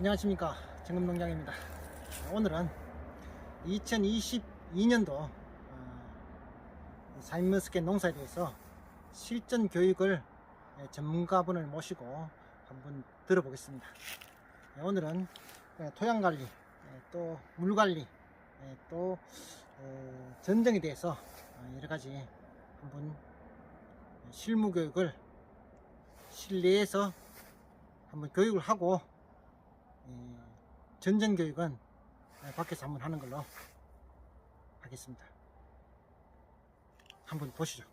안녕하십니까, 정금농장입니다. 오늘은 2022년도 샤인머스켓 농사에 대해서 실전 교육을 전문가분을 모시고 한번 들어보겠습니다. 오늘은 토양관리, 또 물관리, 또 전정에 대해서 여러가지 한번 실무교육을 실내에서 한번 교육을 하고, 전정교육은 밖에서 한번 하는 걸로 하겠습니다. 한번 보시죠.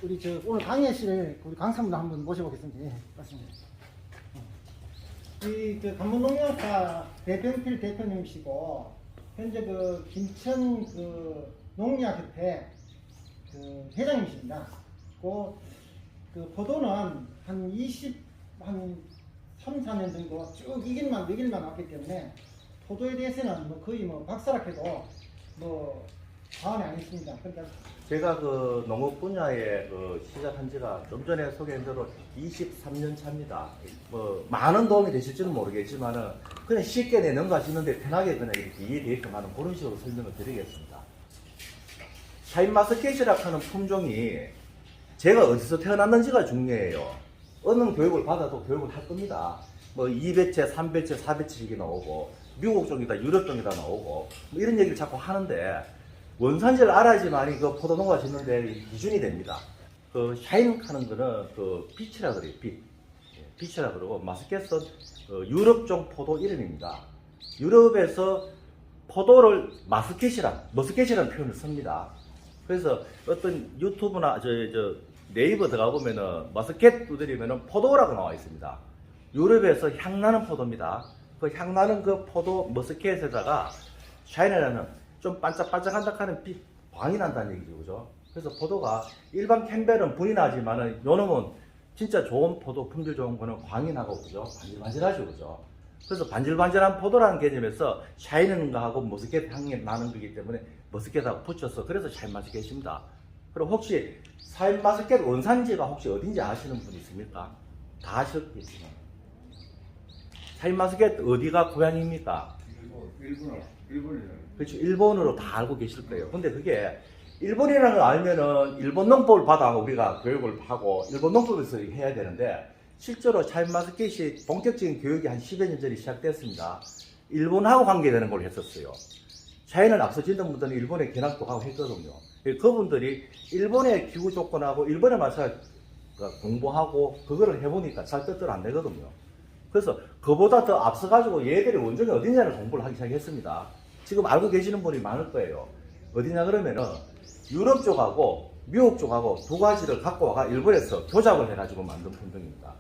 우리 오늘 강의실 우리 강사분들 한번 모셔보겠습니다. 예, 맞습니다. 이 간문농협사 배병필 대표님이시고, 현재 김천 농약협회 회장님이십니다. 그 포도는 한 3, 4년 정도 쭉 이 길만 왔기 때문에 포도에 대해서는 거의 박사락해도 과언이 아니십니다. 그러니까 제가 농업 분야에 시작한 지가 좀 전에 소개한 대로 23년 차입니다. 많은 도움이 되실지는 모르겠지만은 그냥 쉽게 넘가시는데 편하게 그냥 이렇게 이해되게끔 하는 그런 식으로 설명을 드리겠습니다. 샤인머스켓이라고 하는 품종이 제가 어디서 태어났는지가 중요해요. 어느 교육을 받아도 교육을 할 겁니다. 2배째, 3배째, 4배째 이게 나오고, 미국 쪽이다, 유럽 쪽이다 나오고, 이런 얘기를 자꾸 하는데, 원산지를 알아야지만이 포도농가 짓는데 기준이 됩니다. 샤인 하는 거는 빛이라 그래요, 빛. 빛이라 그러고, 머스켓은 유럽종 포도 이름입니다. 유럽에서 포도를 머스켓이라는 표현을 씁니다. 그래서 어떤 유튜브나 네이버 들어가 보면은 머스켓 두드리면은 포도라고 나와 있습니다. 유럽에서 향나는 포도입니다. 그 향나는 포도 머스켓에다가 샤인이라는 좀 반짝반짝한다 하는 빛, 광이 난다는 얘기죠, 그죠? 그래서 포도가 일반 캠벨은 분이 나지만은 요놈은 진짜 좋은 포도, 품질 좋은 거는 광이 나고, 그죠? 반질반질하죠, 그죠? 그래서 반질반질한 포도라는 개념에서 샤인은 거하고 머스켓 향이 나는 거기 때문에 머스켓하고 붙여서 그래서 샤인머스켓입니다. 그럼 혹시 샤인머스켓 원산지가 혹시 어딘지 아시는 분 있습니까? 다 아셨겠지만. 샤인머스켓 어디가 고향입니까? 일본이요. 그렇죠. 일본으로 다 알고 계실 거예요. 근데 그게 일본이라는 걸 알면은 일본 농법을 받아 우리가 교육을 하고 일본 농법에서 해야 되는데, 실제로 샤인머스켓이 본격적인 교육이 한 10여 년 전에 시작됐습니다. 일본하고 관계되는 걸 했었어요. 샤인을 앞서 짓는 분들은 일본에 견학도 가고 했거든요. 그분들이 일본의 기후 조건하고 일본의 맛을 공부하고 그거를 해보니까 잘 뜻대로 안 되거든요. 그래서 그보다 더 앞서가지고 얘들이 원종이 어디냐를 공부를 하기 시작했습니다. 지금 알고 계시는 분이 많을 거예요. 어디냐 그러면은 유럽 쪽하고 미국 쪽하고 두 가지를 갖고 와가 일본에서 교잡을 해가지고 만든 품종입니다.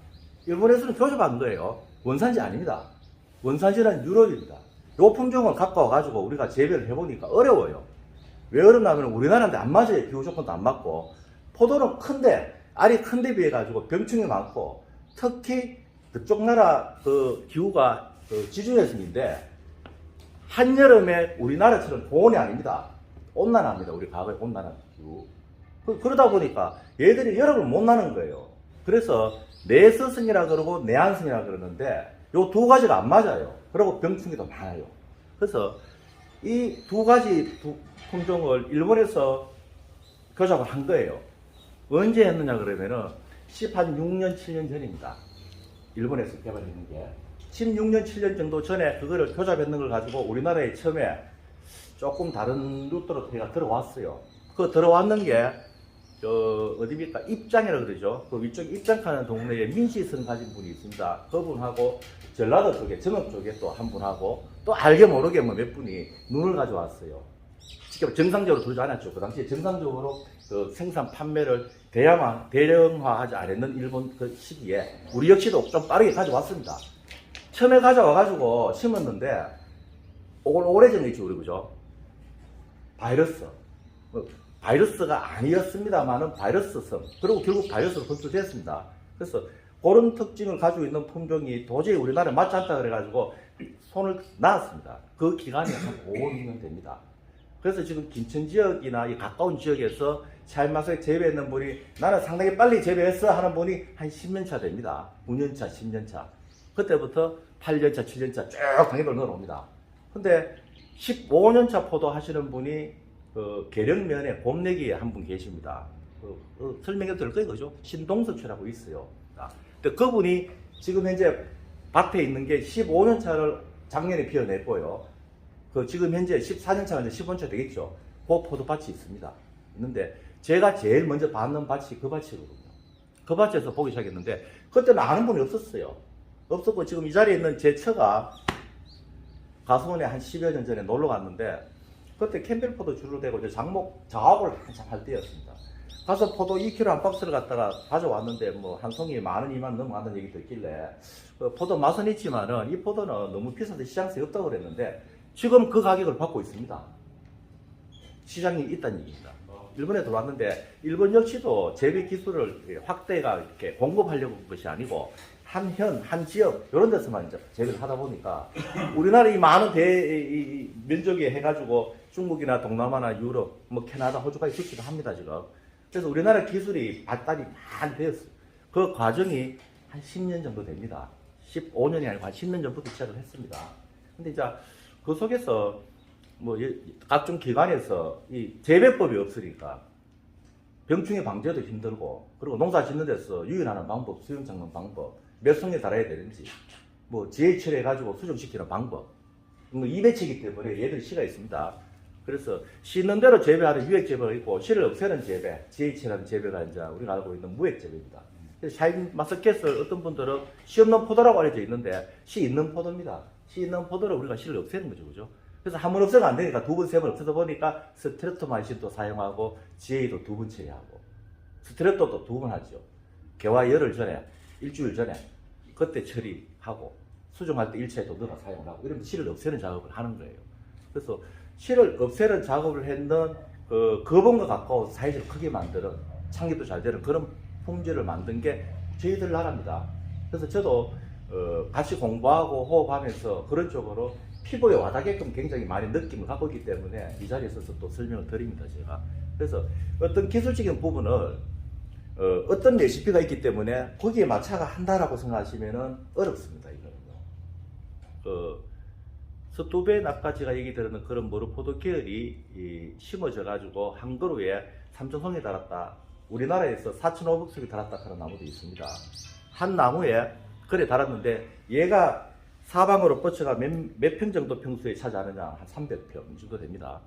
일본에서는 교잡한 거예요. 원산지 아닙니다. 원산지는 유럽입니다. 요 품종을 갖고 와가지고 우리가 재배를 해보니까 어려워요. 왜 어렵냐면 우리나라한테 안 맞아요. 기후 조건도 안 맞고. 포도는 큰데, 알이 큰데 비해가지고 병충이 많고, 특히 그쪽 나라 기후가 지중해성인데, 한여름에 우리나라처럼 고온이 아닙니다. 온난화입니다. 우리 과거의 온난화 기후. 그러다 보니까 얘들이 여름을 못 나는 거예요. 그래서 내서성이라 그러고 내한성이라 그러는데, 요 두 가지가 안 맞아요. 그리고 병충해도 많아요. 그래서 이 두 가지 품종을 일본에서 교잡을 한 거예요. 언제 했느냐 그러면은 6년, 7년 전입니다. 일본에서 개발했는 게. 16년, 7년 정도 전에 그거를 교잡했는 걸 가지고 우리나라에 처음에 조금 다른 루트로 저희가 들어왔어요. 그 들어왔는 게 어디입니까? 입장이라고 그러죠. 그 위쪽 입장하는 동네에 민시성 가진 분이 있습니다. 그분하고 전라도 쪽에, 정읍 쪽에 또 한 분하고 또 알게 모르게 몇 분이 눈을 가져왔어요. 직접 정상적으로 들지 않았죠. 그 당시에 정상적으로 생산 판매를 대량화하지 않았는 일본 그 시기에 우리 역시도 좀 빠르게 가져왔습니다. 처음에 가져와가지고 심었는데 오래전에 있죠, 우리 그죠? 바이러스가 아니었습니다만은 바이러스성, 그리고 결국 바이러스로 검출됐습니다. 그래서 그런 특징을 가지고 있는 품종이 도저히 우리나라에 맞지 않다 그래가지고 손을 놨습니다. 그 기간이 한 5, 6년 됩니다. 그래서 지금 김천 지역이나 이 가까운 지역에서 샤인머스켓 재배했는 분이 나는 상당히 빨리 재배했어 하는 분이 한 10년 차 됩니다. 9년 차, 10년 차. 그때부터 8년차, 7년차 쭉 단계별로 늘어옵니다. 근데 15년차 포도 하시는 분이 계령면에 봄내기에 한 분 계십니다. 설명해 드릴 거예요, 그죠? 신동서초라고 있어요. 근데 그분이 지금 현재 밭에 있는 게 15년차를 작년에 피워냈고요. 지금 현재 14년차가 이제 15년차 되겠죠. 그 포도밭이 있습니다. 있는데 제가 제일 먼저 받는 밭이 그 밭이거든요. 그 밭에서 보기 시작했는데 그때는 아는 분이 없었어요. 없었고 지금 이 자리에 있는 제 처가 가수원에 한 10여 년 전에 놀러 갔는데 그때 캠벨 포도 줄을 대고 이제 작업을 한참 할 때였습니다. 가서 포도 2kg 한 박스를 갖다가 가져왔는데 뭐 한 송이에 10,000원, 20,000원 넘어간다는 얘기 듣길래 포도 맛은 있지만은 이 포도는 너무 비싸서 시장성이 없다고 그랬는데 지금 그 가격을 받고 있습니다. 시장이 있다는 얘기입니다. 일본에 들어왔는데 일본 역시도 재배 기술을 확대가 이렇게 공급하려고 한 것이 아니고 한 지역 이런 데서만 이제 재배를 하다 보니까 우리나라 이 많은 면적에 해가지고 중국이나 동남아나 유럽, 뭐 캐나다, 호주까지 수출을 합니다 지금. 그래서 우리나라 기술이 발달이 많이 되었어요. 그 과정이 한 10년 정도 됩니다. 15년이 아니고 한 10년 전부터 시작을 했습니다. 근데 이제 그 속에서 뭐 각종 기관에서 이 재배법이 없으니까 병충해 방제도 힘들고 그리고 농사 짓는 데서 유인하는 방법, 수용 잡는 방법, 몇 송이 달아야 되는지 뭐 지혜철 해가지고 수정시키는 방법 뭐 이배치기 때문에 얘들 시가 있습니다. 그래서 씻는 대로 재배하는 유액 재배가 있고 씨를 없애는 재배, 지혜철하는 재배가 이제 우리가 알고 있는 무액 재배입니다. 그래서 샤인마스켓을 어떤 분들은 씨 없는 포도라고 알려져 있는데 씨 있는 포도입니다. 씨 있는 포도를 우리가 씨를 없애는 거죠, 그죠? 그래서 한 번 없애면 안 되니까 두 번, 세 번 없애다 보니까 스트레토마이신도 사용하고 지혜도 2번 처리하고 스트레토도 2번 하죠. 개화 열흘 전에, 일주일 전에 그때 처리하고 수정할 때 1차에 또 넣어 사용을 하고 이러면 씨를 없애는 작업을 하는 거예요. 그래서 씨를 없애는 작업을 했는 거봉과 가까워서 사이즈를 크게 만드는 창립도 잘 되는 그런 품질을 만든 게 저희들 나라입니다. 그래서 저도 같이 공부하고 호흡하면서 그런 쪽으로 피부에 와닿게끔 굉장히 많이 느낌을 갖고 있기 때문에 이 자리에 서서 또 설명을 드립니다, 제가. 그래서 어떤 기술적인 부분을 어떤 레시피가 있기 때문에 거기에 맞춰가 한다라고 생각하시면은 어렵습니다, 이거는요. 서두배 낙가지가 얘기 들었는 그런 머루포도 계열이 심어져 가지고 한 그루에 3,000송이 달았다. 우리나라에서 4,500송이 달았다 하는 나무도 있습니다. 한 나무에 그래 달았는데 얘가 사방으로 뻗쳐가 몇 평 정도 평수에 차지하느냐 한 300평 정도 됩니다.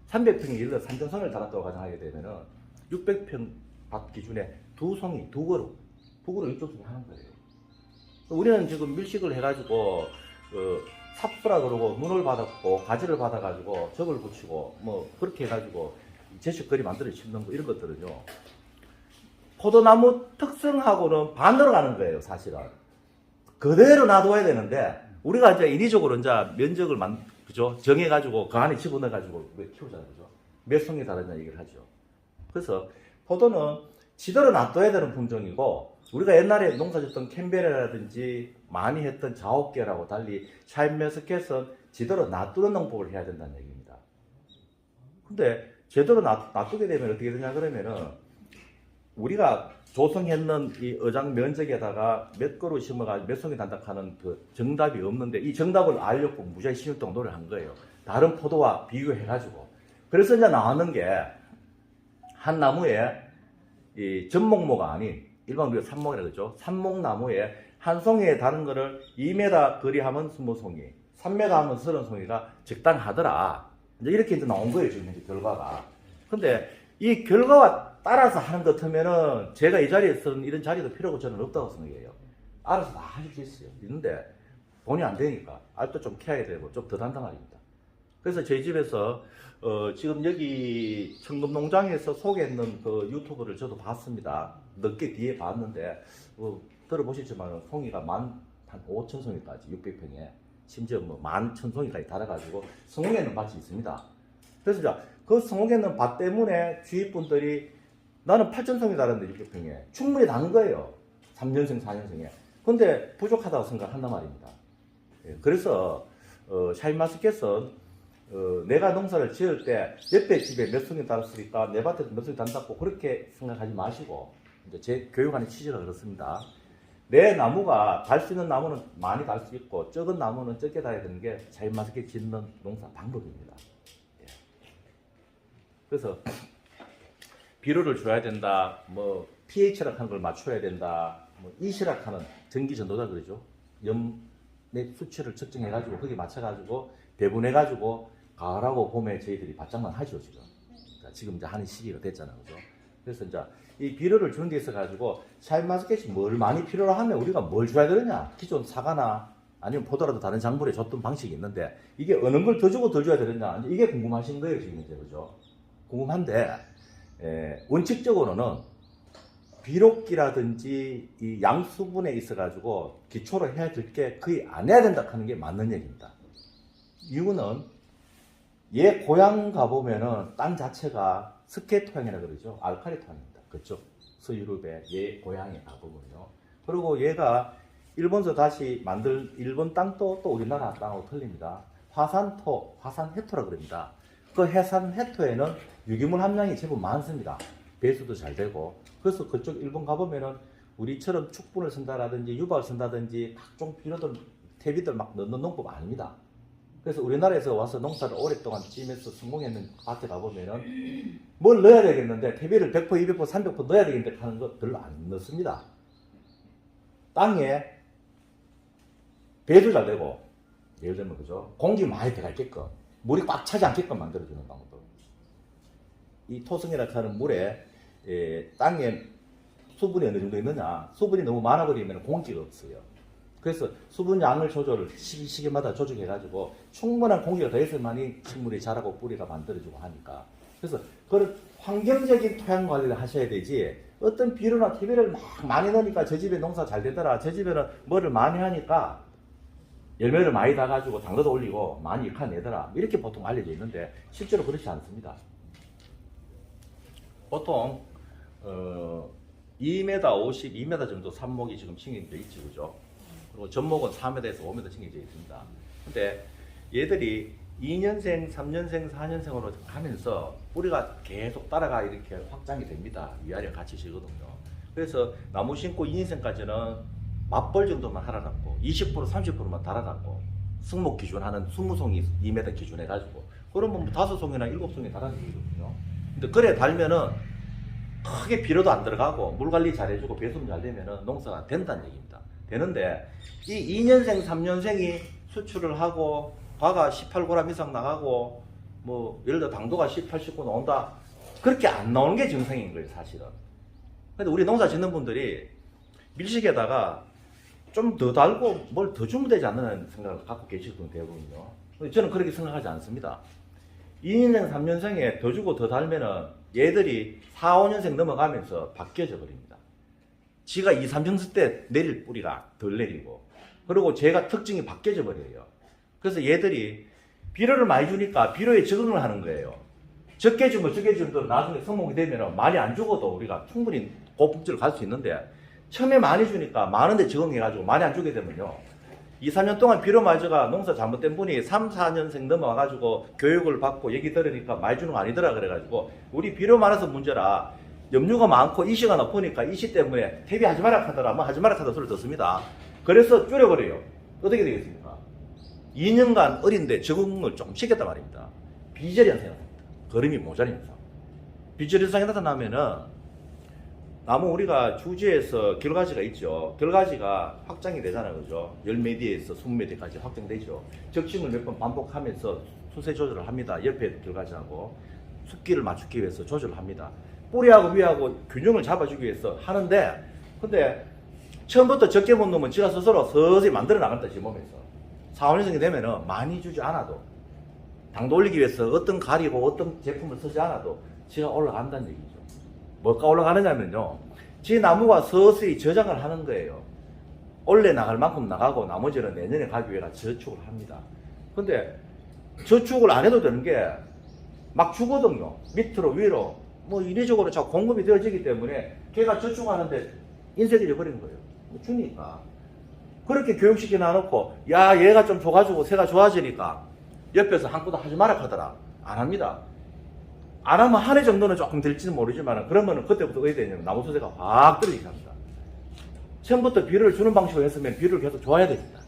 300평에 예를 들어 3,000송이를 달았다고 가정하게 되면은 600평 밭 기준에 2송이, 2그루, 2그루 이쪽으로 하는 거예요. 우리는 지금 밀식을 해가지고 삽수라 그러고 눈을 받았고 가지를 받아가지고 적을 붙이고 뭐 그렇게 해가지고 제식거리 만들어 심는 거 이런 것들은요 포도나무 특성하고는 반대로 가는 거예요. 사실은 그대로 놔둬야 되는데 우리가 이제 인위적으로 이제 면적을 그죠 정해가지고 그 안에 집어넣어가지고 키우잖아요. 그죠? 몇 송이 다르냐 얘기를 하죠. 그래서 포도는 지대로 놔둬야 되는 품종이고 우리가 옛날에 농사 짓던 캠베레라든지 많이 했던 자옥계라고 달리 샤인머스켓은 제대로 놔두는 농법을 해야 된다는 얘기입니다. 근데 제대로 놔두게 되면 어떻게 되냐 그러면은 우리가 조성했는 이 어장 면적에다가 몇 그루 심어가지고 몇 송이 단닥하는 그 정답이 없는데 이 정답을 알려고 무지하게 10년 동안 노력을 한 거예요. 다른 포도와 비교해가지고. 그래서 이제 나오는 게 한 나무에 이 전목모가 아닌 일반 우리가 삽목이라고 그러죠. 삽목나무에 한 송이에 다른 거를 2m 거리하면 20송이, 3m 하면 30송이가 적당하더라. 이제 이렇게 이제 나온 거예요, 지금 현재 결과가. 근데 이 결과와 따라서 하는 것 같으면은 제가 이 자리에서는 이런 자리도 필요가 저는 없다고 생각해요. 알아서 다 하실 수 있어요. 있는데 돈이 안 되니까 알도 좀 캐야 되고 좀 더 단단합니다. 그래서 저희 집에서 지금 여기 청금농장에서 소개했는 그 유튜브를 저도 봤습니다. 늦게 뒤에 봤는데 들어보시지만 송이가 한 5,000송이까지 600평에 심지어 뭐 11,000송이까지 달아가지고 성공했는 밭이 있습니다. 그래서 자, 그 성공했는 밭 때문에 주위 분들이 나는 8,000송이 달았는데 600평에 충분히 다는 거예요. 3년생, 4년생에. 근데 부족하다고 생각한단 말입니다. 예, 그래서 샤인마스켓은 내가 농사를 지을 때 옆에 집에 몇 송이 달았으니까 내 밭에도 몇 송이 단다고 그렇게 생각하지 마시고 이제 제 교육하는 취지가 그렇습니다. 내 나무가 달 수 있는 나무는 많이 달 수 있고 적은 나무는 적게 달아야 되는 게 샤인마스켓 짓는 농사 방법입니다. 예. 그래서 비료를 줘야 된다, 뭐 pH락 하는 걸 맞춰야 된다, 뭐 이시락 하는 전기 전도자 그러죠. 염내 수치를 측정해가지고 거기 맞춰가지고 배분해가지고 가을하고 봄에 저희들이 바짝만 하죠 지금. 그러니까 지금 이제 하는 시기가 됐잖아요, 그죠? 그래서 이제 이 비료를 주는 데 있어가지고 샤인마스켓이 뭘 많이 필요로 하면 우리가 뭘 줘야 되느냐? 기존 사과나 아니면 포도라도 다른 작물에 줬던 방식이 있는데 이게 어느 걸 더 주고 덜 줘야 되느냐? 이게 궁금하신 거예요 지금 이제, 그죠? 궁금한데 원칙적으로는 비료기라든지 이 양수분에 있어가지고 기초로 해야 될 게 거의 안 해야 된다 하는 게 맞는 얘기입니다. 이유는 얘 고향 가보면은 땅 자체가 스케 토양이라 그러죠. 알칼리 토양입니다. 그쪽 서유럽의 얘 고향에 가보면요. 그리고 얘가 일본서 다시 만들 일본 땅도 또 우리나라 땅하고 틀립니다. 화산토, 화산해토라 그럽니다. 그 해산해토에는 유기물 함량이 제법 많습니다. 배수도 잘 되고. 그래서 그쪽 일본 가보면은 우리처럼 축분을 쓴다라든지 유박을 쓴다든지 각종 비료들, 퇴비들 막 넣는 농법 아닙니다. 그래서 우리나라에서 와서 농사를 오랫동안 지으면서 성공했는 밭에 가보면은 뭘 넣어야 되겠는데 퇴비를 100%, 200%, 300% 넣어야 되겠는데 하는 거 별로 안 넣습니다. 땅에 배도 잘 되고, 예를 들면 그죠? 공기 많이 들어가게끔, 물이 꽉 차지 않게끔 만들어주는 방법. 이 토성이라 하는 물에 땅에 수분이 어느 정도 있느냐? 수분이 너무 많아버리면 공기가 없어요. 그래서 수분 양을 시기마다 조정해가지고 충분한 공기가 더 있어야만이 식물이 자라고 뿌리가 만들어지고 하니까. 그래서 그런 환경적인 토양 관리를 하셔야 되지, 어떤 비료나 퇴비를 막 많이 넣으니까 저 집에 농사 잘 되더라, 저 집에는 뭐를 많이 하니까 열매를 많이 다가지고 당도도 올리고 많이 익혀내더라, 이렇게 보통 알려져 있는데 실제로 그렇지 않습니다. 보통 2m 50, 2m 정도 삽목이 지금 칭해져 있죠, 그죠? 그리고 전목은 4m에서 5m 칭해져 있습니다. 근데 얘들이 2년생, 3년생, 4년생으로 가면서 뿌리가 계속 따라가 이렇게 확장이 됩니다. 위아래 같이 지거든요. 그래서 나무 심고 2년생까지는 맞벌 정도만 달아놨고 20%, 30%만 달아놨고 승목 기준하는 20송이 2m 기준해가지고 그러면 5송이나 7송이 달아주거든요. 근데 그래 달면은 크게 비료도 안 들어가고 물 관리 잘 해주고 배수도 잘 되면은 농사가 된다는 얘기입니다. 되는데 이 2년생, 3년생이 수출을 하고 과가 18g 이상 나가고 뭐 예를 들어 당도가 18, 19 나온다, 그렇게 안 나오는 게 정상인 거예요 사실은. 근데 우리 농사 짓는 분들이 밀식에다가 좀 더 달고 뭘 더 주면 되지 않는 생각을 갖고 계시거든요 대부분요. 근데 저는 그렇게 생각하지 않습니다. 2년생, 3년생에 더 주고 더 달면은 얘들이 4, 5년생 넘어가면서 바뀌어져 버립니다. 지가 2, 3년생 때 내릴 뿌리가 덜 내리고, 그리고 제가 특징이 바뀌어져 버려요. 그래서 얘들이 비료를 많이 주니까 비료에 적응을 하는 거예요. 적게 주면 적게 주면 나중에 성공이 되면 많이 안 죽어도 우리가 충분히 고품질을 갈 수 있는데, 처음에 많이 주니까 많은데 적응해가지고 많이 안 주게 되면요, 2, 3년 동안 비료 많이 줘가 농사 잘못된 분이 3, 4년생 넘어와가지고 교육을 받고 얘기 들으니까 많이 주는 거 아니더라 그래가지고 우리 비료 많아서 문제라, 염류가 많고 이시가 높으니까 이시 때문에 퇴비 하지 마라 하더라, 뭐 하지 마라 하더라 소리 듣습니다. 그래서 줄여버려요. 어떻게 되겠습니까? 2년간 어린데 적응을 조금 시켰단 말입니다. 비절 현상이 나타납니다. 거름이 모자란 현상. 비절 현상이 나타나면은 나무 우리가 주지에서 결과지가 있죠. 결과지가 확장이 되잖아요, 그죠? 10매디에서 20매디까지 확장되죠. 적심을 몇 번 반복하면서 수세 조절을 합니다. 옆에 결과지하고 습기를 맞추기 위해서 조절을 합니다. 뿌리하고 위하고 균형을 잡아주기 위해서 하는데, 근데 처음부터 적게 못 넣으면 지가 스스로 서서히 만들어 나간다, 지 몸에서. 4, 5년생이 되면은 많이 주지 않아도, 당도 올리기 위해서 어떤 가리고 어떤 제품을 쓰지 않아도 지가 올라간다는 얘기죠. 뭐가 올라가느냐면요, 지 나무가 서서히 저장을 하는 거예요. 올해 나갈 만큼 나가고 나머지는 내년에 가기 위해 저축을 합니다. 근데 저축을 안 해도 되는 게 막 주거든요. 밑으로 위로 뭐 이리저리로 자꾸 공급이 되어지기 때문에 걔가 저축하는데 인색이 돼버리는 거예요. 주니까. 그렇게 교육시켜 놔놓고 야 얘가 좀 줘가지고 새가 좋아지니까 옆에서 한구도 하지 마라 하더라. 안 합니다. 안 하면 한 해 정도는 조금 될지는 모르지만 그러면은 그때부터 어디 되냐면 나무 수세가 확 떨어지게 합니다. 처음부터 비료를 주는 방식으로 했으면 비료를 계속 줘야 됩니다.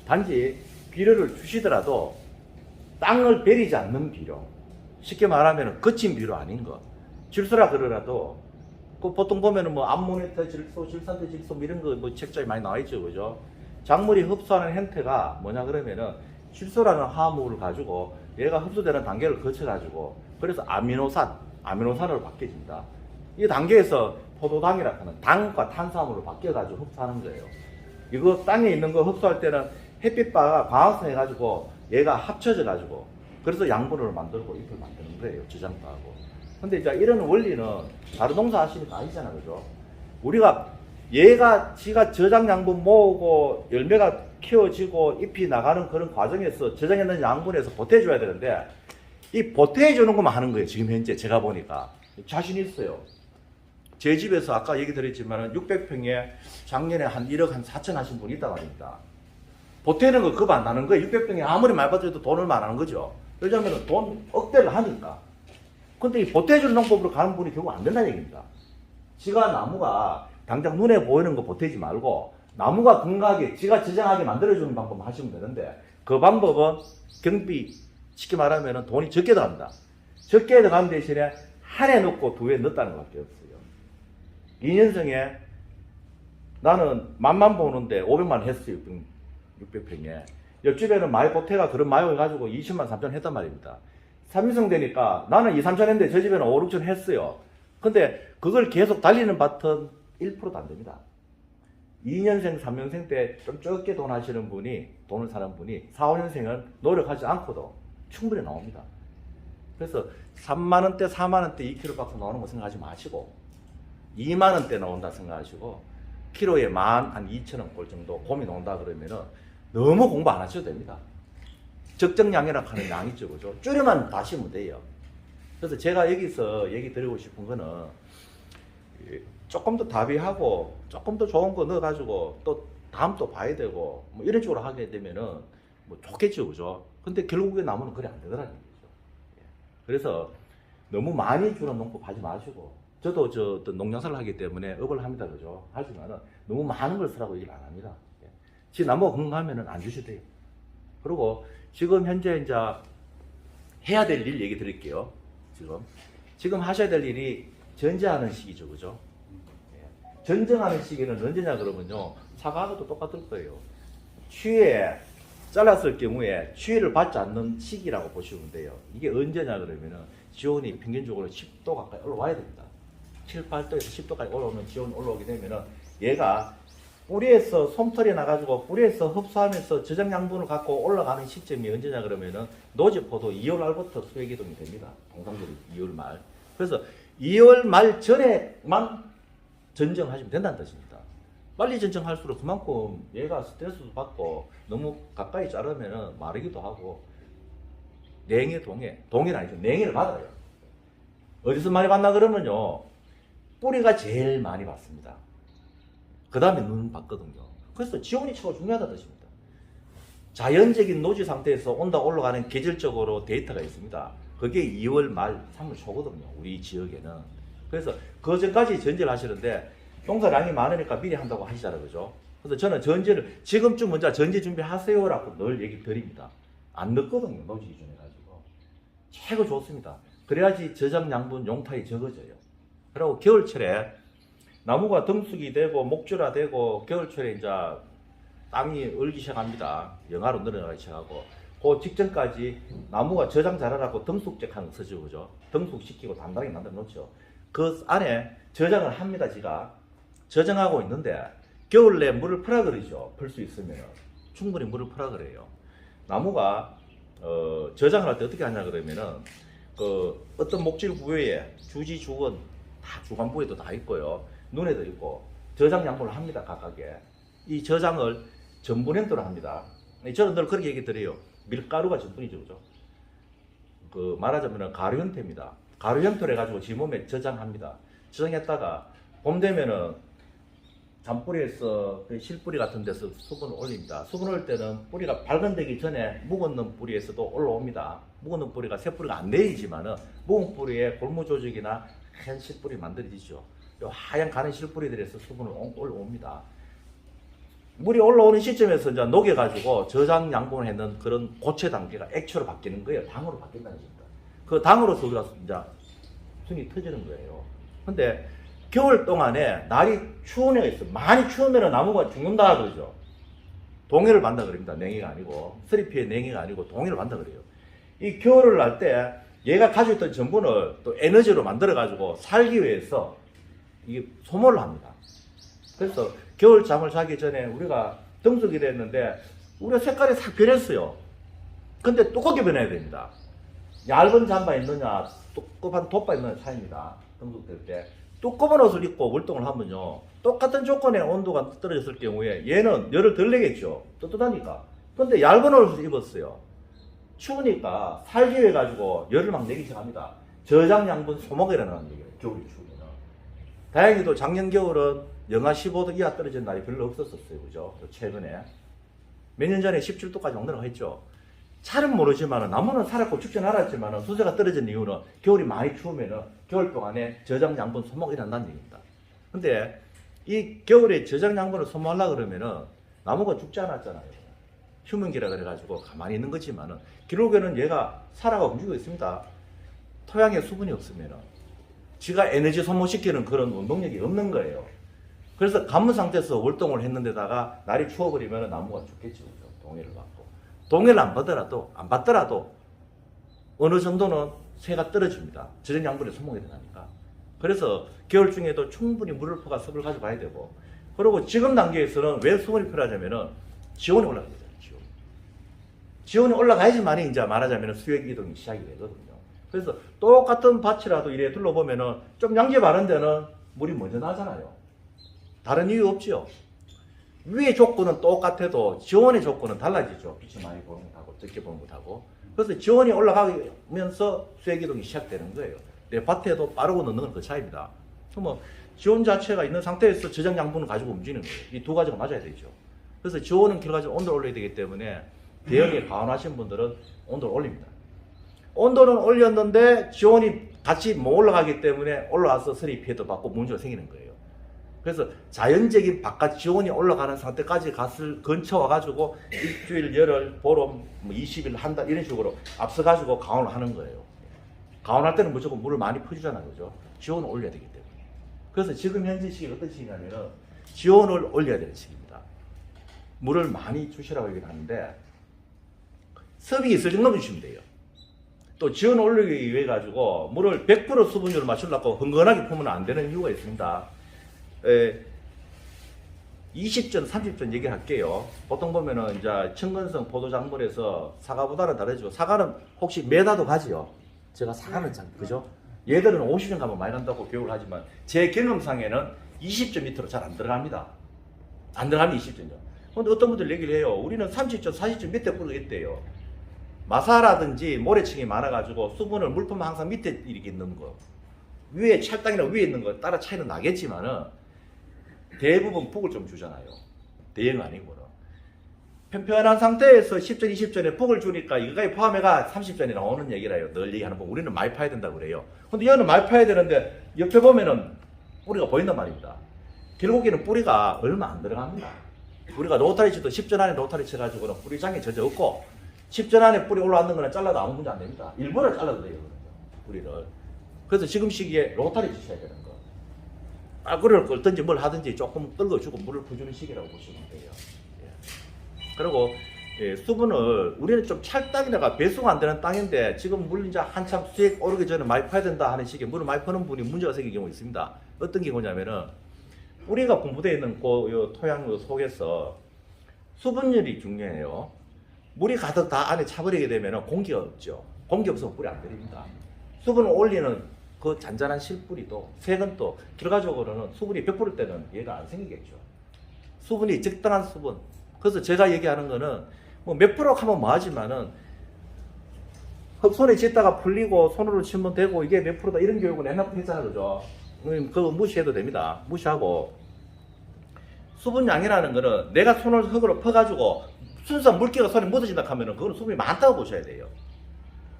단지 비료를 주시더라도 땅을 베리지 않는 비료, 쉽게 말하면 거친 비료 아닌 거, 질소라 그러라도 그 보통 보면은 뭐 암모니터 질소, 질산대 질소 뭐 이런 거 뭐 책자에 많이 나와 있죠, 그죠? 작물이 흡수하는 형태가 뭐냐 그러면은 질소라는 화합물을 가지고 얘가 흡수되는 단계를 거쳐 가지고 그래서 아미노산으로 바뀌어집니다. 이 단계에서 포도당이라고 하는 당과 탄수화물로 바뀌어 가지고 흡수하는 거예요. 이거 땅에 있는 거 흡수할 때는 햇빛바가 광합성 해가지고 얘가 합쳐져 가지고 그래서 양분을 만들고 잎을 만드는 거예요. 저장도 하고. 근데 이제 이런 원리는 다른 농사 하시니까 아시잖아, 그죠? 우리가 얘가 지가 저장 양분 모으고 열매가 키워지고 잎이 나가는 그런 과정에서 저장했는 양분에서 보태줘야 되는데 이 보태주는 것만 하는 거예요. 지금 현재 제가 보니까 자신 있어요. 제 집에서 아까 얘기 드렸지만 600평에 작년에 한 1억 한 4천 하신 분이 있다고 합니다. 보태는 거 그거 안 나는 거예요. 600평에 아무리 많이 받아도 돈을 많이 거죠. 왜냐하면 돈 억대를 하니까. 근데 이 보태주는 농법으로 가는 분이 결국 안 된다는 얘기입니다. 지가 나무가 당장 눈에 보이는 거 보태지 말고 나무가 건강하게 지가 저장하게 만들어주는 방법 하시면 되는데 그 방법은 경비 쉽게 말하면 돈이 적게 들어갑니다. 적게 들어가는 대신에 한 해 넣고 두 해 넣었다는 것밖에 없어요. 2년생에 나는 만만 보는데 500만 원 했어요. 600평에. 옆집에는 마이보태가 그런 마요 해가지고 20만 3천 했단 말입니다. 3인승 되니까 나는 2, 3천 했는데 저 집에는 5, 6천 했어요. 근데 그걸 계속 달리는 밭은 1%도 안 됩니다. 2년생, 3년생 때 좀 적게 돈 하시는 분이, 돈을 사는 분이 4, 5년생은 노력하지 않고도 충분히 나옵니다. 그래서 3만원대, 4만원대 2kg 박스 나오는 거 생각하지 마시고 2만원대 나온다 생각하시고 키로에 12,000원 꼴 정도 곰이 나온다 그러면은 너무 공부 안 하셔도 됩니다. 적정량이라고 하는 양이 있죠, 그죠? 줄여만 다시면 돼요. 그래서 제가 여기서 얘기 드리고 싶은 거는 조금 더 다비하고 조금 더 좋은 거 넣어가지고 또 다음 또 봐야 되고 뭐 이런 식으로 하게 되면은 뭐 좋겠죠, 그죠? 근데 결국에 나무는 그래 안 되더라는 거죠. 그래서 너무 많이 주는 농법 하지 마시고 저도 저 농장사를 하기 때문에 업을 합니다, 그죠? 하지만은 너무 많은 걸 쓰라고 얘기를 안 합니다. 지 나무가 건강하면은 안 주셔도 돼요. 그리고 지금 현재 이제 해야 될 일 얘기 드릴게요. 지금 하셔야 될 일이 전제하는 시기죠, 그죠? 전정하는 시기는 언제냐 그러면요, 사과하고도 똑같을 거예요. 추위에 잘랐을 경우에 추위를 받지 않는 시기라고 보시면 돼요. 이게 언제냐 그러면은 지온이 평균적으로 10도 가까이 올라와야 됩니다. 7, 8도에서 10도까지 올라오면 지온이 올라오게 되면은 얘가 뿌리에서 솜털이 나가지고 뿌리에서 흡수하면서 저장 양분을 갖고 올라가는 시점이 언제냐 그러면은 노지포도 2월 말부터 수액 이동이 됩니다. 통상적으로 2월 말. 그래서 2월 말 전에만 전정하시면 된다는 뜻입니다. 빨리 전정할수록 그만큼 얘가 스트레스도 받고 너무 가까이 자르면은 마르기도 하고 냉해 동해는 아니죠. 냉해를 받아요. 어디서 많이 받나 그러면요, 뿌리가 제일 많이 받습니다. 그 다음에 눈 받거든요. 그래서 지온이 최고 중요하다는 뜻입니다. 자연적인 노지 상태에서 온다 올라가는 계절적으로 데이터가 있습니다. 그게 2월 말 3월 초거든요, 우리 지역에는. 그래서 그 전까지 전제를 하시는데 농사량이 많으니까 미리 한다고 하시잖아요, 그죠? 그래서 저는 전제를 지금쯤 먼저 전제 준비하세요라고 늘 얘기 드립니다. 안 넣거든요, 노지 기준해가지고. 최고 좋습니다. 그래야지 저장 양분 용타이 적어져요. 그리고 겨울철에 나무가 덩숙이 되고 목줄화 되고 겨울철에 이제 땅이 얼기 시작합니다. 영하로 늘어나기 시작하고 그 직전까지 나무가 저장 잘하라고 덩숙잭하는 거 쓰죠, 그죠? 덩숙시키고 단단하게 만들어 놓죠. 그 안에 저장을 합니다. 지가 저장하고 있는데 겨울 내 물을 풀어 그러죠. 풀 수 있으면 충분히 물을 풀어 그래요. 나무가 저장을 할 때 어떻게 하냐 그러면은 그 어떤 목질 부위에 주지 주건 다 주간 부위도 다 있고요, 눈에도 있고 저장 양분을 합니다. 각각에 이 저장을 전분 형태로 합니다. 저는 늘 그렇게 얘기 드려요. 밀가루가 전분이죠, 그죠? 그 말하자면 가루 형태입니다. 가루 형태로 해가지고 지 몸에 저장합니다. 저장했다가 봄 되면은 잔뿌리에서 그 실뿌리 같은 데서 수분을 올립니다. 수분 올 때는 뿌리가 발근되기 전에 묵은 뿌리에서도 올라옵니다. 묵은 뿌리가 새 뿌리가 안 내리지만은 묵은 뿌리에 골무 조직이나 하얀 실뿌리 만들어지죠. 요 하얀 가는 실뿌리들에서 수분을 올라옵니다. 물이 올라오는 시점에서 이제 녹여가지고 저장 양분을 했는 그런 고체 단계가 액체로 바뀌는 거예요. 당으로 바뀐다는 겁니다. 그 당으로서 우리가 이제 순이 터지는 거예요. 근데 겨울 동안에 날이 추운 애가 있어. 많이 추우면 나무가 죽는다 그러죠. 동해를 만다 그럽니다. 냉해가 아니고. 서리피의 냉해가 아니고 동해를 만다 그래요. 이 겨울을 날 때 얘가 가지고 있던 전분을 또 에너지로 만들어가지고 살기 위해서 이게 소모를 합니다. 그래서 겨울 잠을 자기 전에 우리가 등수기를 했는데 우리가 색깔이 싹 변했어요. 근데 두껍게 변해야 됩니다. 얇은 잠바 있느냐 두꺼운 돗바 있느냐 차이입니다. 등수될 때 두꺼운 옷을 입고 월동을 하면요 똑같은 조건의 온도가 떨어졌을 경우에 얘는 열을 덜 내겠죠. 뜨뜻하니까. 근데 얇은 옷을 입었어요. 추우니까 살기 위해 가지고 열을 막 내기 시작합니다. 저장 양분 소모가 일어나는 얘기예요. 겨울이 추우면. 다행히도 작년 겨울은 영하 15도 이하 떨어진 날이 별로 없었어요. 그죠? 최근에. 몇 년 전에 17도까지 막 내려갔죠. 잘은 모르지만 나무는 살았고 죽진 않았지만 수세가 떨어진 이유는 겨울이 많이 추우면 겨울 동안에 저장 양분 소모가 일어난다는 얘기입니다. 근데 이 겨울에 저장 양분을 소모하려고 그러면은 나무가 죽지 않았잖아요. 휴먼기라 그래가지고 가만히 있는 거지만은 결국에는 얘가 살아가 움직이고 있습니다. 토양에 수분이 없으면은 지가 에너지 소모시키는 그런 운동력이 없는 거예요. 그래서 가뭄 상태에서 월동을 했는데다가 날이 추워버리면 나무가 죽겠죠. 동해를 받고. 동해를 안 받더라도 어느 정도는 새가 떨어집니다. 저장 양분이 소모가 일어나니까. 그래서 겨울 중에도 충분히 물을 퍼가 습을 가져봐야 되고, 그리고 지금 단계에서는 왜 수분이 필요하냐면은 지온이 올라가야 되잖아요. 지온이 올라가야지만이 이제 말하자면 수액 이동이 시작이 되거든요. 그래서 똑같은 밭이라도 이래 둘러보면은 좀 양지 바른 데는 물이 먼저 나잖아요. 다른 이유 없죠. 위의 조건은 똑같아도 지온의 조건은 달라지죠. 빛이 많이 보는 것하고 적게 보는 것하고. 그래서 지온이 올라가면서 수액 이동이 시작되는 거예요. 내 밭에도 빠르고 늦는 건 그 차이입니다. 그러면 지온 자체가 있는 상태에서 저장 양분을 가지고 움직이는 거예요. 이 두 가지가 맞아야 되죠. 그래서 지온은 결과적으로 온도를 올려야 되기 때문에 대형에 가온하신 분들은 온도를 올립니다. 온도는 올렸는데 지온이 같이 못 올라가기 때문에 올라와서 서리 피해도 받고 문제가 생기는 거예요. 그래서 자연적인 바깥 지온이 올라가는 상태까지 근처 와가지고 일주일, 열흘, 보름, 20일, 한 달 이런 식으로 앞서가지고 가온을 하는 거예요. 가온할 때는 무조건 물을 많이 퍼주잖아요. 그죠? 지온을 올려야 되기 때문에. 그래서 지금 현재 시기가 어떤 시기냐면은 지온을 올려야 되는 시기입니다. 물을 많이 주시라고 얘기를 하는데 섭이 있을 정도면 주시면 돼요. 또 지온을 올리기 위해 가지고 물을 100% 수분율을 맞추려고 흥건하게 품으면 안 되는 이유가 있습니다. 20전, 30전 얘기할게요. 보통 보면은 이제 청건성 포도작물에서 사과보다는 다르죠. 사과는 혹시 메다도 가지요. 제가 사과는 참, 그죠? 얘들은 50전 가면 많이 간다고 교육을 하지만 제 경험상에는 20전 밑으로 잘 안 들어갑니다. 안 들어가면 20전이죠. 근데 어떤 분들 얘기를 해요. 우리는 30전, 40전 밑에 뿌리겠대요. 마사라든지 모래층이 많아가지고 수분을 물품 항상 밑에 이렇게 있는 거, 위에 찰당이나 위에 있는 거 따라 차이는 나겠지만은 대부분 북을 좀 주잖아요. 대형 아니고는. 편편한 상태에서 10전, 20전에 북을 주니까 이거까지 포함해가 30전이 나오는 얘기라요. 늘 얘기하는 거. 우리는 많이 파야 된다고 그래요. 근데 얘는 많이 파야 되는데 옆에 보면은 뿌리가 보인단 말입니다. 결국에는 뿌리가 얼마 안 들어갑니다. 우리가 로타리 쳐도 10전 안에 로타리 쳐가지고는 뿌리장이 전혀 없고 10전 안에 뿌리 올라왔는 거는 잘라도 아무 문제 안 됩니다. 일부러 잘라도 돼요. 뿌리를. 그래서 지금 시기에 로타리 치셔야 되는 거. 빨구를 끓든지 뭘 하든지 조금 끓여주고 물을 부주는 시기라고 보시면 돼요. 예. 그리고 수분을 우리는 좀 찰땅이다가 배수가 안 되는 땅인데 지금 물 이제 한참 수액 오르기 전에 많이 파야 된다 하는 시기에 물을 많이 퍼는 분이 문제가 생긴 경우가 있습니다. 어떤 경우냐면은 뿌리가 분부되어 있는 그 토양 속에서 수분율이 중요해요. 물이 가득 다 안에 차버리게 되면 공기가 없죠. 공기 없으면 뿌리 안 들입니다. 수분을 올리는 그 잔잔한 실뿌리도 색은 또 결과적으로는 수분이 100%일 때는 얘가 안 생기겠죠. 수분이 적당한 수분. 그래서 제가 얘기하는 거는 뭐 몇 프로 하면 뭐 하지만은 손에 쥐다가 풀리고 손으로 치면 되고 이게 몇 프로다 이런 교육은 옛날부터 했잖아요. 그죠? 그거 무시해도 됩니다. 무시하고 수분량이라는 거는 내가 손을 흙으로 퍼가지고 순수한 물기가 손에 묻어진다 하면은 그거는 수분이 많다고 보셔야 돼요.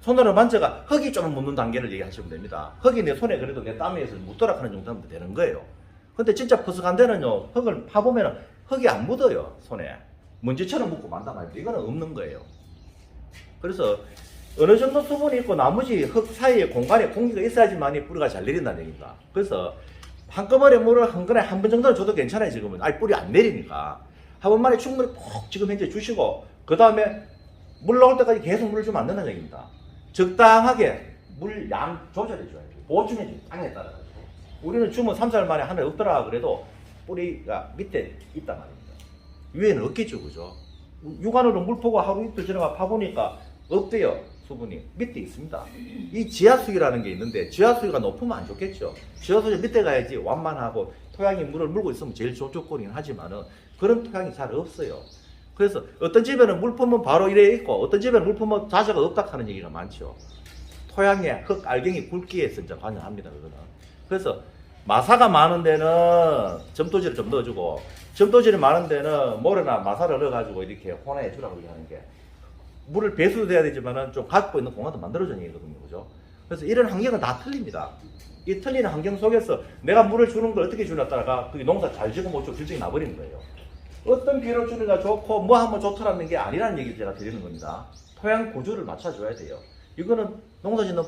손으로 만져가 흙이 좀 묻는 단계를 얘기하시면 됩니다. 흙이 내 손에 그래도 내 땀에 의해서 묻도록 하는 정도 하면 되는 거예요. 근데 진짜 퍼석한 데는요, 흙을 파보면은 흙이 안 묻어요, 손에. 먼지처럼 묻고 만단 말이에요. 이거는 없는 거예요. 그래서 어느 정도 수분이 있고 나머지 흙 사이에 공간에 공기가 있어야지만이 뿌리가 잘 내린다는 얘기입니다. 그래서 한꺼번에 물을 한 번에 한 번 정도는 줘도 괜찮아요, 지금은. 아니, 뿌리 안 내리니까. 한 번만에 충분히 푹 지금 현재 주시고, 그 다음에 물 나올 때까지 계속 물을 주면 안 된다는 얘기입니다. 적당하게 물 양 조절해줘야 돼요. 보충해줘요, 땅에 따라서. 우리는 주면 3살 만에 하나 없더라 그래도 뿌리가 밑에 있단 말입니다. 위에는 없겠죠, 그죠? 육안으로 물 보고 하루 이틀 지나가 파보니까 없대요, 수분이. 밑에 있습니다. 이 지하수위라는 게 있는데 지하수위가 높으면 안 좋겠죠. 지하수위 밑에 가야지 완만하고 토양이 물을 물고 있으면 제일 좋은 조건이긴 하지만은 그런 토양이 잘 없어요. 그래서 어떤 집에는 물 품면 바로 이래 있고 어떤 집에는 물 품면 자재가 없다 하는 얘기가 많죠. 토양에 흙 알갱이 굵기에서 이제 관여합니다, 그거는. 그래서 마사가 많은 데는 점토질을 좀 넣어주고 점토질이 많은 데는 모래나 마사를 넣어가지고 이렇게 혼합해 주라고 하는 게 물을 배수도 돼야 되지만은 좀 갖고 있는 공간도 만들어주는 얘기거든요, 그죠? 그래서 이런 환경은 다 틀립니다. 이 틀리는 환경 속에서 내가 물을 주는 걸 어떻게 주냐에 따라가 그게 농사 잘 지고 못 지고 결정이 나버리는 거예요. 어떤 비로 주느가 좋고 뭐 하면 좋더라는 게 아니라는 얘기를 제가 드리는 겁니다. 토양 구조를 맞춰줘야 돼요. 이거는 농사 짓는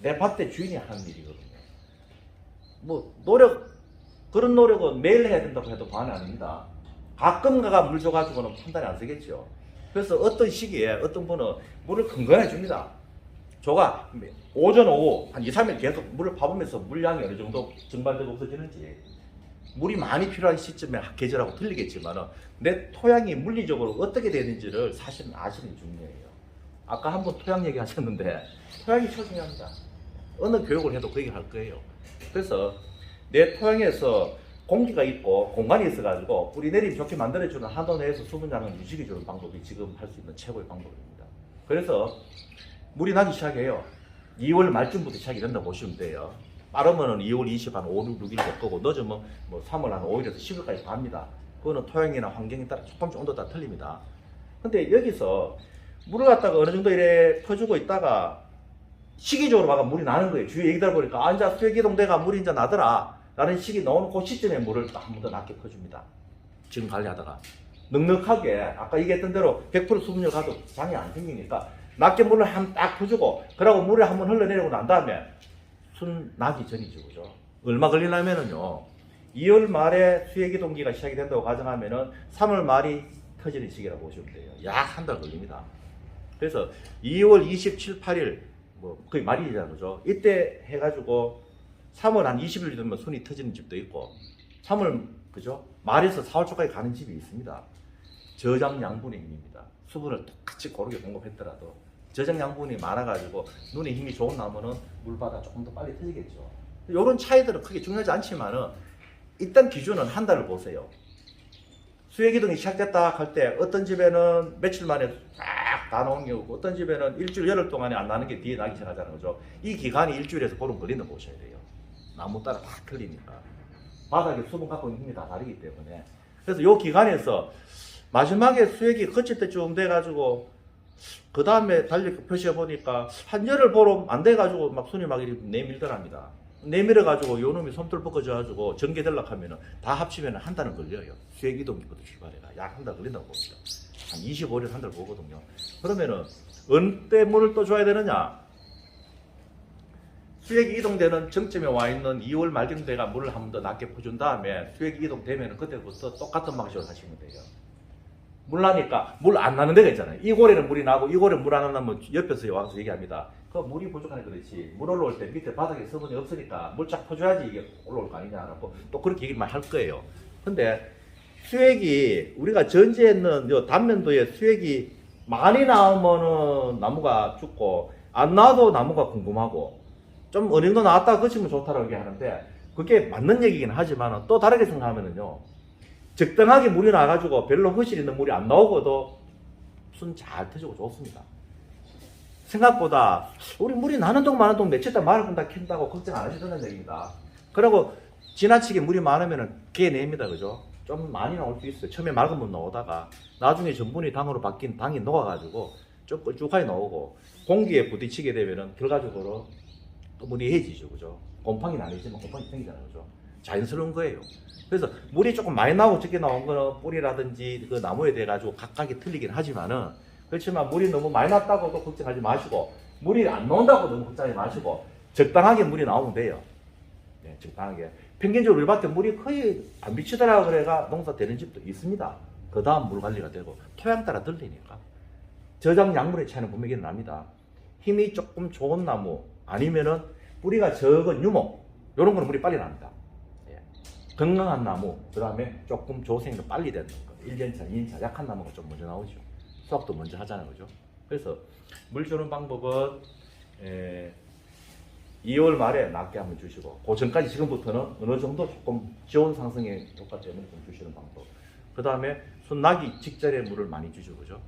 내 밭의 주인이 하는 일이거든요. 뭐 그런 노력은 매일 해야 된다고 해도 과언이 아닙니다. 가끔 가가 물 줘가지고는 판단이 안 서겠죠. 그래서 어떤 시기에 어떤 분은 물을 근근해 줍니다. 저가 오전 오후 한 2, 3일 계속 물을 파보면서 물량이 어느 정도 증발되고 없어지는지 물이 많이 필요한 시점에 계절하고 틀리겠지만 내 토양이 물리적으로 어떻게 되는지를 사실은 아시는 게 중요해요. 아까 한번 토양 얘기 하셨는데 토양이 최 중요합니다. 어느 교육을 해도 그 얘기 할 거예요. 그래서 내 토양에서 공기가 있고 공간이 있어가지고 뿌리 내림 좋게 만들어주는 한도 내에서 수분량을 유지해주는 방법이 지금 할 수 있는 최고의 방법입니다. 그래서 물이 나기 시작해요. 2월 말쯤부터 시작이 된다고 보시면 돼요. 빠르면은 2월 20, 한 5, 6일 될 거고 늦으면 뭐 3월 한 5일에서 10일까지 갑니다. 그거는 토양이나 환경에 따라 조금씩 온도 다 틀립니다. 근데 여기서 물을 갖다가 어느 정도 이래 퍼주고 있다가 시기적으로 막 물이 나는 거예요. 주위에 얘기다 보니까 이제 수액이동대가 물이 이제 나더라 라는 시기 나오는 그 시점에 물을 한 번 더 낮게 퍼줍니다. 지금 관리하다가 넉넉하게 아까 얘기했던 대로 100% 수분율 가도 장이 안 생기니까 낮게 물을 한 딱 퍼주고 그러고 물을 한번 흘러내리고 난 다음에 순 나기 전이죠, 그죠? 얼마 걸리냐면은요 2월 말에 수액이동기가 시작이 된다고 가정하면은 3월 말이 터지는 시기라고 보시면 돼요. 약 한 달 걸립니다. 그래서 2월 27, 8일 뭐 거의 말이잖아요, 그죠? 이때 해가지고 3월 한 20일 되면 순이 터지는 집도 있고 3월 그죠? 말에서 4월 초까지 가는 집이 있습니다. 저장 양분의 힘입니다. 수분을 똑같이 고르게 공급했더라도 저장 양분이 많아가지고 눈에 힘이 좋은 나무는 물바다 조금 더 빨리 터지겠죠. 이런 차이들은 크게 중요하지 않지만은 일단 기준은 한 달을 보세요. 수액이동이 시작됐다 할 때 어떤 집에는 며칠 만에 딱 다 나온 경우고 어떤 집에는 일주일 열흘 동안에 안 나는 게 뒤에 나기 시작하자는 거죠. 이 기간이 일주일에서 보름 걸린다 보셔야 돼요. 나무 따라 다 틀리니까 바닥에 수분 갖고 있는 힘이 다 다르기 때문에 그래서 이 기간에서 마지막에 수액이 거칠 때쯤 돼가지고 그 다음에 달력 표시해 보니까 한 열흘 보름 안 돼가지고 막 손이 막 이렇게 내밀더랍니다. 내밀어가지고 요 놈이 솜털 벗겨져가지고 전개되려고 하면은 다 합치면 한 달은 걸려요. 수액 이동기부터 출발해가 약 한 달 걸린다고 봅니다. 한 25일 한 달 보거든요. 그러면은 어느 때 물을 또 줘야 되느냐? 수액이 이동되는 정점에 와 있는 2월 말경 돼가 물을 한 번 더 낮게 퍼준 다음에 수액이 이동되면 그때부터 똑같은 방식으로 하시면 돼요. 물 나니까 물 안 나는 데가 있잖아요. 이 고래는 물이 나고 이 고래는 물 안 나면 옆에서 와서 얘기합니다. 그 물이 부족하니까 그렇지. 물 올라올 때 밑에 바닥에 수분이 없으니까 물 쫙 퍼줘야지 이게 올라올 거 아니냐라고 또 그렇게 얘기만 할 거예요. 근데 수액이 우리가 전지했는 요 단면도에 수액이 많이 나오면은 나무가 죽고 안 나와도 나무가 궁금하고 좀 어느 정도 나왔다가 그치면 좋다라고 얘기하는데 그게 맞는 얘기긴 하지만 또 다르게 생각하면은요 적당하게 물이 나가지고 별로 허실 있는 물이 안 나오고도 순 잘 터지고 좋습니다. 생각보다 우리 물이 나는 동 마는 동 며칠 동안 말을 건다 캔다고 걱정 안 하셔도 된다는 얘기입니다. 그리고 지나치게 물이 많으면은 깨냅니다, 그죠? 좀 많이 나올 수 있어요. 처음에 맑은 물 나오다가 나중에 전분이 당으로 바뀐 당이 녹아가지고 좀 걸쭉하게 나오고 공기에 부딪히게 되면은 결과적으로 또 물이 해지죠, 그죠? 곰팡이는 아니지만 곰팡이 생기잖아요, 그죠? 자연스러운 거예요. 그래서 물이 조금 많이 나오고 적게 나온 거는 뿌리라든지 그 나무에 대해 가지고 각각이 틀리긴 하지만은 그렇지만 물이 너무 많이 났다고도 걱정하지 마시고 물이 안 나온다고 너무 걱정하지 마시고 적당하게 물이 나오면 돼요. 네, 적당하게. 평균적으로 우리 밭에 물이 거의 안 비치더라 그래가 농사 되는 집도 있습니다. 그 다음 물 관리가 되고 토양 따라 들리니까 저장 약물의 차이는 분명히 납니다. 힘이 조금 좋은 나무 아니면은 뿌리가 적은 유목 이런 거는 물이 빨리 납니다. 예. 건강한 나무 그 다음에 조금 조생도 빨리 되는 거 1년차, 2년차 약한 나무가 좀 먼저 나오죠. 수확도 먼저 하잖아요, 그죠? 그래서 물 주는 방법은 2월 말에 낮게 한번 주시고 그 전까지 지금부터는 어느 정도 조금 기온 상승의 효과 때문에 좀 주시는 방법. 그 다음에 순 나기 직전에 물을 많이 주죠, 그죠?